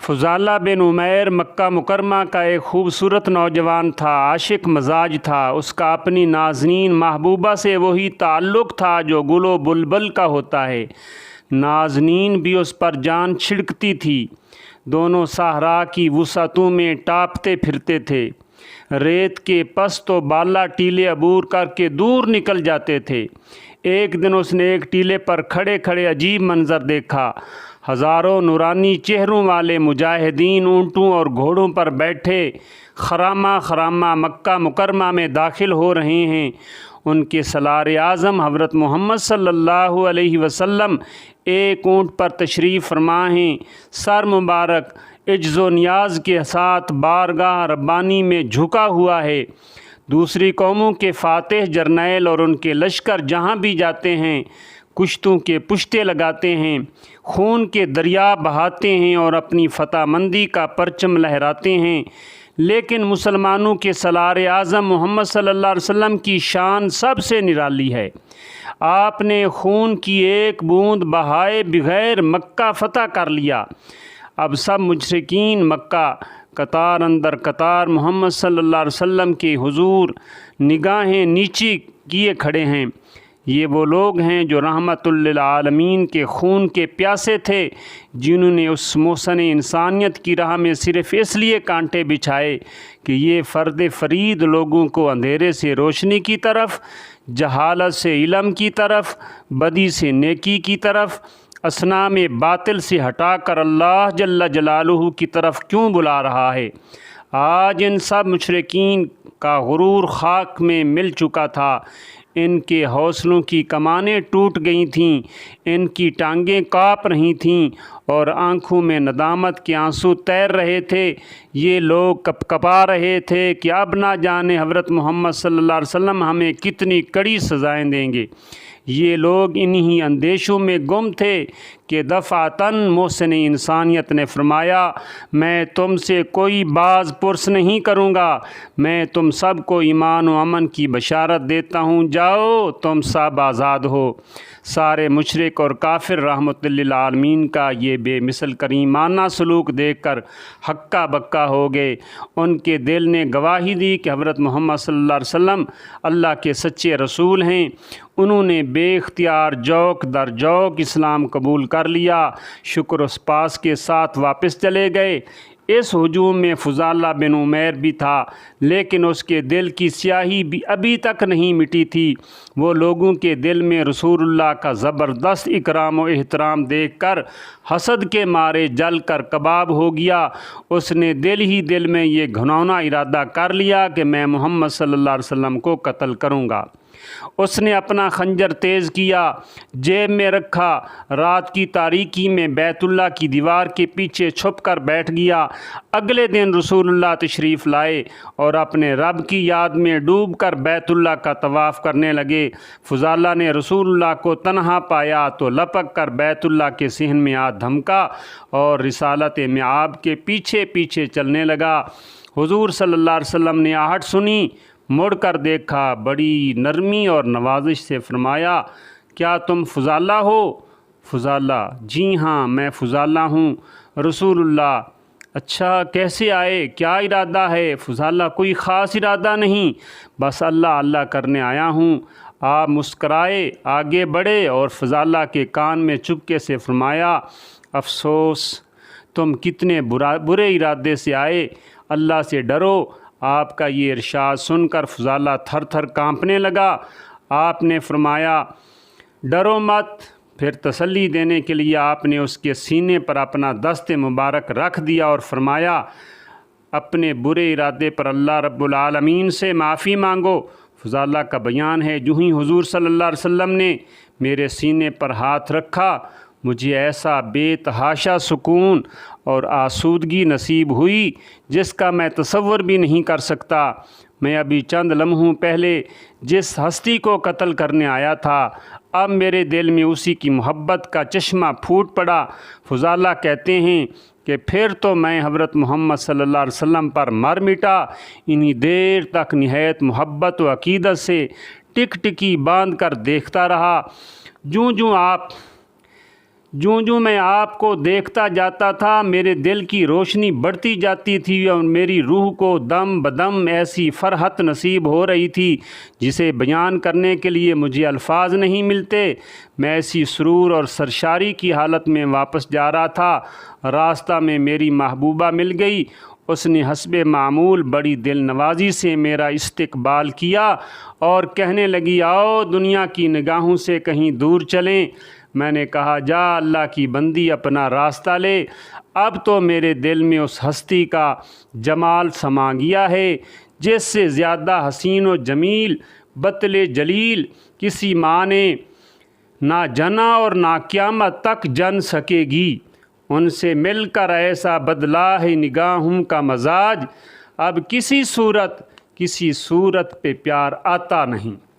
फुज़ाला बिन उमैर मक्का मुकरमा का एक ख़ूबसूरत नौजवान था, आशिक मजाज था। उसका अपनी नाज़नीन महबूबा से वही ताल्लुक़ था जो गुलो बुलबुल का होता है। नाज़नीन भी उस पर जान छिड़कती थी। दोनों सहरा की वुसअतों में टापते फिरते थे। रेत के पस तो बाला टीले अबूर करके दूर निकल जाते थे। एक दिन उसने एक टीले पर खड़े खड़े अजीब मंज़र देखा। हज़ारों नूरानी चेहरों वाले मुजाहिदीन ऊँटों और घोड़ों पर बैठे खरामा खरामा मक्का मुकरमा में दाखिल हो रहे हैं। उनके सलार आज़म हज़रत मोहम्मद सल्लल्लाहु अलैहि वसल्लम एक ऊँट पर तशरीफ़ फरमा हैं। सर मुबारक इज्ज़ो नियाज़ के साथ बारगाह रब्बानी में झुका हुआ है। दूसरी कौमों के फ़ातिह जरनैल और उनके लश्कर जहाँ भी जाते हैं कुश्तों के पुश्ते लगाते हैं, खून के दरिया बहाते हैं और अपनी फ़तहमंदी का परचम लहराते हैं। लेकिन मुसलमानों के सलार आज़म मोहम्मद सल्लल्लाहु अलैहि वसल्लम की शान सबसे निराली है। आपने खून की एक बूंद बहाए बगैर मक्का फ़तह कर लिया। अब सब मुशरिकीन मक्का कतार अंदर कतार मोहम्मद सल्लल्लाहु अलैहि वसल्लम के हुजूर निगाहें नीची किए खड़े हैं। ये वो लोग हैं जो रहमतुल लिल आलमीन के खून के प्यासे थे, जिन्होंने उस मोहसन इंसानियत की राह में सिर्फ़ इसलिए कांटे बिछाए कि ये फ़र्द फ़रीद लोगों को अंधेरे से रोशनी की तरफ, जहालत से इल्म की तरफ, बदी से नेकी की तरफ, असनाम बातिल से हटाकर अल्लाह जल्ल जलालुहु की तरफ क्यों बुला रहा है। आज इन सब मुशरिकीन का गुरूर खाक में मिल चुका था। इनके हौसलों की कमानें टूट गई थीं, इनकी टांगें काँप रही थीं और आँखों में नदामत के आंसू तैर रहे थे। ये लोग कपकपा रहे थे कि अब ना जाने हज़रत मोहम्मद सल्लल्लाहु अलैहि वसल्लम हमें कितनी कड़ी सज़ाएं देंगे। ये लोग इन्हीं अंदेशों में गुम थे कि दफ़ातन मोहसिन इंसानियत ने फरमाया, मैं तुमसे कोई बाज़ पुरस नहीं करूँगा, मैं तुम सब को ईमान व अमन की बशारत देता हूँ, जाओ तुम सब आज़ाद हो। सारे मुशरिक और काफिर रहमतुल लिल आलमीन का ये बेमिसल करीमाना सलूक देखकर हक्का बक्का हो गए। उनके दिल ने गवाही दी कि हज़रत मोहम्मद सल्लल्लाहु अलैहि वसल्लम अल्लाह के सच्चे रसूल हैं। उन्होंने बेख्तियार जौक दर जौक इस्लाम कबूल कर लिया। शुक्र उस पास के साथ वापस चले गए। इस हुजूम में फुज़ाला बिन उमैर भी था, लेकिन उसके दिल की स्याही भी अभी तक नहीं मिटी थी। वो लोगों के दिल में रसूलुल्लाह का ज़बरदस्त इकराम व एहतराम देखकर हसद के मारे जल कर कबाब हो गया। उसने दिल ही दिल में ये घिनौना इरादा कर लिया कि मैं मोहम्मद सल्लल्लाहु अलैहि वसल्लम को कत्ल करूँगा। उसने अपना खंजर तेज़ किया, जेब में रखा, रात की तारीकी में बैतुल्लाह की दीवार के पीछे छुप कर बैठ गया। अगले दिन रसूलुल्लाह तशरीफ़ लाए और अपने रब की याद में डूब कर बैतुल्लाह का तवाफ़ करने लगे। फुज़ाला ने रसूलुल्लाह को तन्हा पाया तो लपक कर बैतुल्लाह के सिहन में हाथ धमका और रिसालत मिआब के पीछे पीछे चलने लगा। हुज़ूर सल्लल्लाहु अलैहि वसल्लम ने आहट सुनी, मुड़ कर देखा, बड़ी नरमी और नवाजिश से फरमाया, क्या तुम फुज़ाला हो? फुज़ाला, जी हाँ मैं फ़ुज़ाला हूँ। रसूलुल्लाह, अच्छा कैसे आए, क्या इरादा है? फुज़ाला, कोई ख़ास इरादा नहीं, बस अल्लाह अल्लाह करने आया हूँ। आप मुस्कराए, आगे बढ़े और फुज़ाला के कान में चुपके से फरमाया, अफ़सोस, तुम कितने बुरे इरादे से आए, अल्लाह से डरो। आपका ये इरशाद सुनकर फुज़ाला थर थर काँपने लगा। आपने फरमाया, डरो मत। फिर तसल्ली देने के लिए आपने उसके सीने पर अपना दस्त मुबारक रख दिया और फरमाया, अपने बुरे इरादे पर अल्लाह रब्बुल आलमीन से माफ़ी मांगो। फुज़ाला का बयान है, जो ही हुज़ूर सल्लल्लाहु अलैहि वसल्लम ने मेरे सीने पर हाथ रखा, मुझे ऐसा बेतहाशा सुकून और आसूदगी नसीब हुई जिसका मैं तसव्वुर भी नहीं कर सकता। मैं अभी चंद लम्हों पहले जिस हस्ती को कत्ल करने आया था, अब मेरे दिल में उसी की मोहब्बत का चश्मा फूट पड़ा। फुज़ाला कहते हैं कि फिर तो मैं हज़रत मोहम्मद सल्लल्लाहु अलैहि वसल्लम पर मर मिटा। इन्हीं देर तक निहायत मोहब्बत व अक़ीदत से टिक टिकी बांध कर देखता रहा। जूँ जूँ आप جوں جوں میں آپ کو دیکھتا جاتا تھا میرے دل کی روشنی بڑھتی جاتی تھی اور میری روح کو دم بدم ایسی فرحت نصیب ہو رہی تھی جسے بیان کرنے کے لیے مجھے الفاظ نہیں ملتے۔ میں ایسی سرور اور سرشاری کی حالت میں واپس جا رہا تھا، راستہ میں میری محبوبہ مل گئی۔ اس نے حسب معمول بڑی دل نوازی سے میرا استقبال کیا اور کہنے لگی آؤ دنیا کی نگاہوں سے کہیں دور چلیں۔ میں نے کہا جا اللہ کی بندی اپنا راستہ لے، اب تو میرے دل میں اس ہستی کا جمال سما گیا ہے جس سے زیادہ حسین و جمیل بطل جلیل کسی ماں نے نہ جنا اور نہ قیامت تک جن سکے گی۔ ان سے مل کر ایسا بدلا ہے نگاہوں کا مزاج، اب کسی صورت پہ پیار آتا نہیں۔